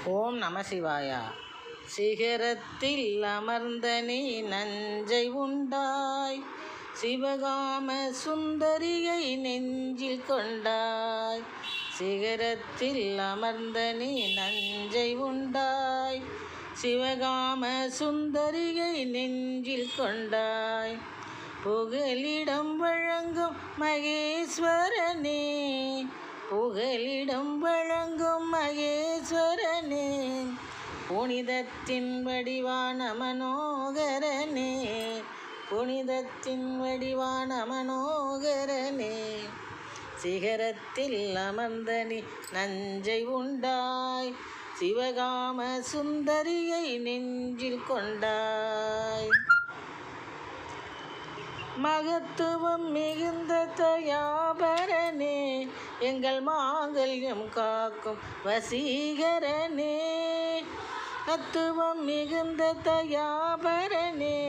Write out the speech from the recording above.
ஓம் நம சிவாயா. சிகரத்தில் அமர்ந்த நீ நஞ்சை உண்டாய், சிவகாம சுந்தரியை நெஞ்சில் கொண்டாய். சிகரத்தில் அமர்ந்த நீ நஞ்சை உண்டாய், சிவகாம சுந்தரியை நெஞ்சில் கொண்டாய். புகலிடம் வழங்கும் மகேஸ்வரனே, புகலிடம் வழங்கும் மகேஸ்வரனே, புனிதத்தின் வடிவான மனோகரனே, புனிதத்தின் வடிவான மனோகரனே. சிகரத்தில் அமர்ந்த நீ நஞ்சை உண்டாய், சிவகாம சுந்தரியை நெஞ்சில் கொண்டாய். மகத்துவம் மிகுந்த தயாபரனே, எங்கள் மாங்கல்யம் காக்கும் வசீகரனே. மகத்துவம் மிகுந்த தயாபரனே,